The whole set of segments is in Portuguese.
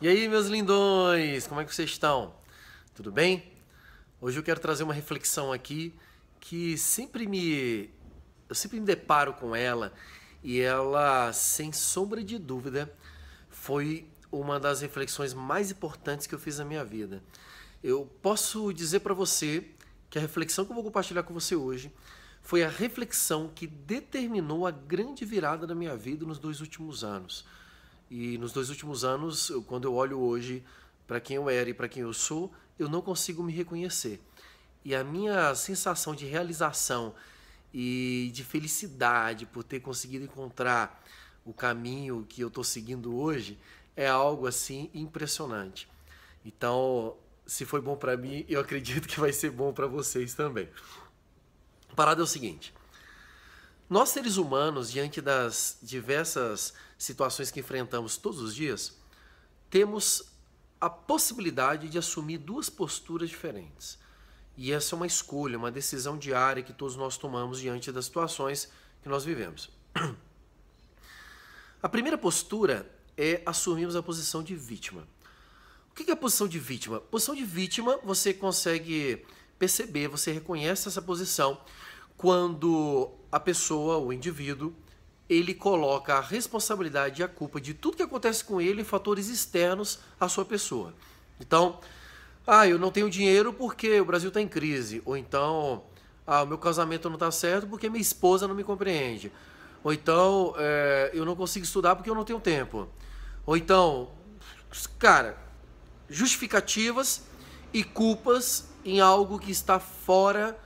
E aí, meus lindões, como é que vocês estão? Tudo bem? Hoje eu quero trazer uma reflexão aqui que eu sempre me deparo com ela e ela, sem sombra de dúvida, foi uma das reflexões mais importantes que eu fiz na minha vida. Eu posso dizer para você que a reflexão que eu vou compartilhar com você hoje foi a reflexão que determinou a grande virada da minha vida nos 2 últimos anos. E nos 2 últimos anos, quando eu olho hoje para quem eu era e para quem eu sou, eu não consigo me reconhecer. E a minha sensação de realização e de felicidade por ter conseguido encontrar o caminho que eu estou seguindo hoje é algo assim impressionante. Então, se foi bom para mim, eu acredito que vai ser bom para vocês também. A parada é o seguinte: nós seres humanos, diante das diversas situações que enfrentamos todos os dias, temos a possibilidade de assumir duas posturas diferentes. E essa é uma escolha, uma decisão diária que todos nós tomamos diante das situações que nós vivemos. A primeira postura é assumirmos a posição de vítima. O que é a posição de vítima? Posição de vítima, você consegue perceber, você reconhece essa posição quando a pessoa, o indivíduo, ele coloca a responsabilidade e a culpa de tudo que acontece com ele em fatores externos à sua pessoa. Então, eu não tenho dinheiro porque o Brasil está em crise. Ou então, o meu casamento não está certo porque minha esposa não me compreende. Ou então, eu não consigo estudar porque eu não tenho tempo. Ou então, cara, justificativas e culpas em algo que está fora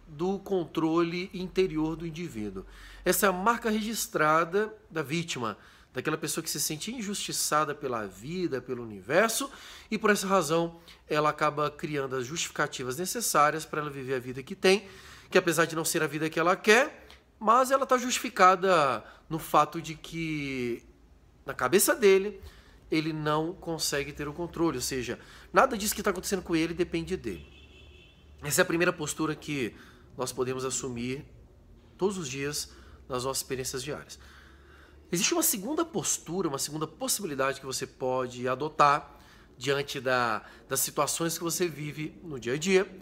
do controle interior do indivíduo. Essa é a marca registrada da vítima, daquela pessoa que se sente injustiçada pela vida, pelo universo, e por essa razão ela acaba criando as justificativas necessárias para ela viver a vida que tem, que apesar de não ser a vida que ela quer, mas ela está justificada no fato de que, na cabeça dele, ele não consegue ter o controle, ou seja, nada disso que está acontecendo com ele depende dele. Essa é a primeira postura que nós podemos assumir todos os dias nas nossas experiências diárias. Existe uma segunda postura, uma segunda possibilidade que você pode adotar diante das situações que você vive no dia a dia,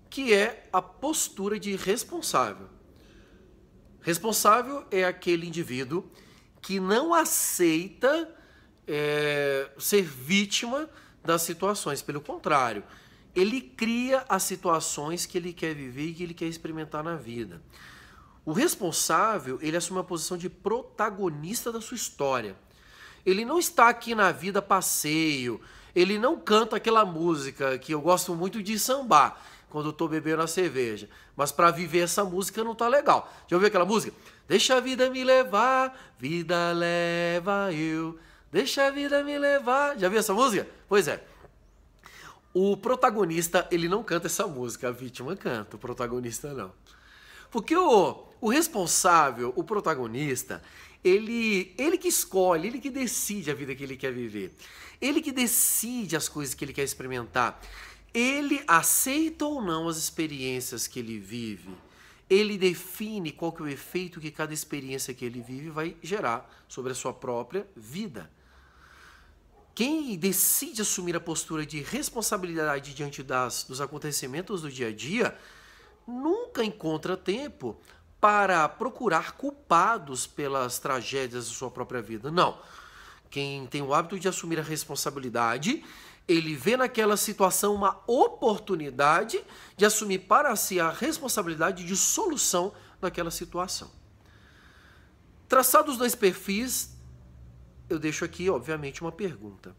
que é a postura de responsável. Responsável é aquele indivíduo que não aceita ser vítima das situações. Pelo contrário, ele cria as situações que ele quer viver e que ele quer experimentar na vida. O responsável, ele assume a posição de protagonista da sua história. Ele não está aqui na vida a passeio, ele não canta aquela música que eu gosto muito de sambar quando eu estou bebendo a cerveja, mas para viver essa música não tá legal. Já ouviu aquela música? Deixa a vida me levar, vida leva eu, deixa a vida me levar. Já viu essa música? Pois é. O protagonista, ele não canta essa música, a vítima canta, o protagonista não. Porque o responsável, o protagonista, ele que escolhe, ele que decide a vida que ele quer viver. Ele que decide as coisas que ele quer experimentar. Ele aceita ou não as experiências que ele vive. Ele define qual que é o efeito que cada experiência que ele vive vai gerar sobre a sua própria vida. Quem decide assumir a postura de responsabilidade diante dos acontecimentos do dia a dia nunca encontra tempo para procurar culpados pelas tragédias da sua própria vida. Não. Quem tem o hábito de assumir a responsabilidade, ele vê naquela situação uma oportunidade de assumir para si a responsabilidade de solução daquela situação. Traçados os dois perfis, eu deixo aqui, obviamente, uma pergunta.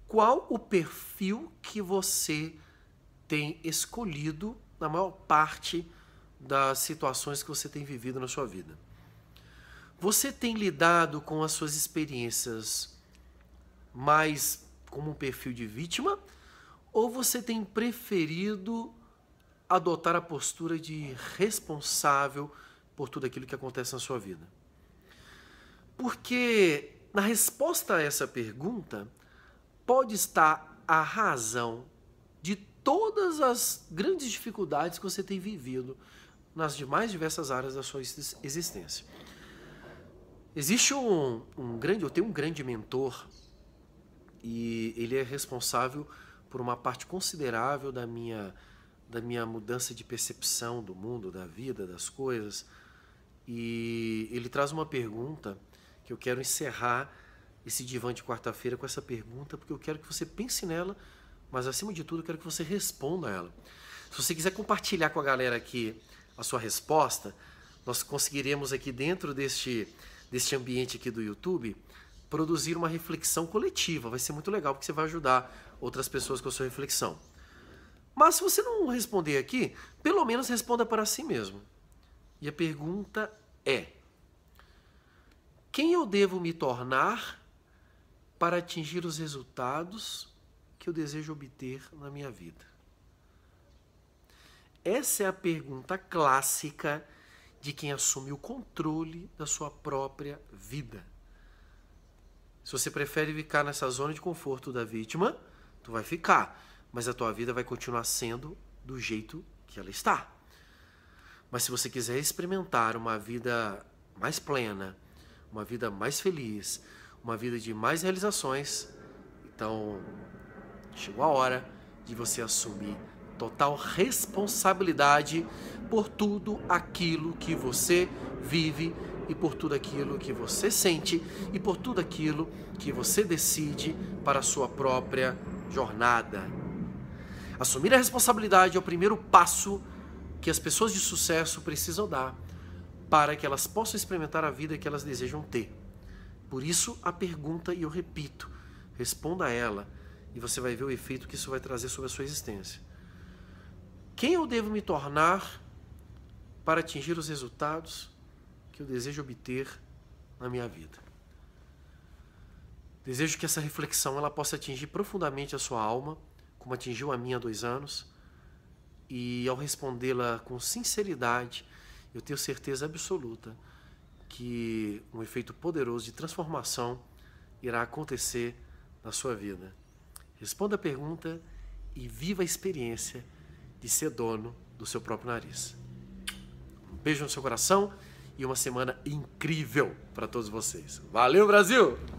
Qual o perfil que você tem escolhido na maior parte das situações que você tem vivido na sua vida? Você tem lidado com as suas experiências mais como um perfil de vítima? Ou você tem preferido adotar a postura de responsável por tudo aquilo que acontece na sua vida? Porque na resposta a essa pergunta pode estar a razão de todas as grandes dificuldades que você tem vivido nas mais diversas áreas da sua existência. Existe eu tenho um grande mentor e ele é responsável por uma parte considerável da minha mudança de percepção do mundo, da vida, das coisas. E ele traz uma pergunta que eu quero encerrar esse divã de quarta-feira com essa pergunta, porque eu quero que você pense nela, mas acima de tudo eu quero que você responda a ela. Se você quiser compartilhar com a galera aqui a sua resposta, nós conseguiremos aqui dentro deste ambiente aqui do YouTube produzir uma reflexão coletiva. Vai ser muito legal porque você vai ajudar outras pessoas com a sua reflexão. Mas se você não responder aqui, pelo menos responda para si mesmo. E a pergunta é: quem eu devo me tornar para atingir os resultados que eu desejo obter na minha vida? Essa é a pergunta clássica de quem assume o controle da sua própria vida. Se você prefere ficar nessa zona de conforto da vítima, tu vai ficar, mas a tua vida vai continuar sendo do jeito que ela está. Mas se você quiser experimentar uma vida mais plena, uma vida mais feliz, uma vida de mais realizações, então chegou a hora de você assumir total responsabilidade por tudo aquilo que você vive e por tudo aquilo que você sente e por tudo aquilo que você decide para a sua própria jornada. Assumir a responsabilidade é o primeiro passo que as pessoas de sucesso precisam dar para que elas possam experimentar a vida que elas desejam ter. Por isso a pergunta, e eu repito, responda a ela e você vai ver o efeito que isso vai trazer sobre a sua existência. Quem eu devo me tornar para atingir os resultados que eu desejo obter na minha vida? Desejo que essa reflexão ela possa atingir profundamente a sua alma, como atingiu a minha há 2 anos, e ao respondê-la com sinceridade, eu tenho certeza absoluta que um efeito poderoso de transformação irá acontecer na sua vida. Responda a pergunta e viva a experiência de ser dono do seu próprio nariz. Um beijo no seu coração e uma semana incrível para todos vocês. Valeu, Brasil!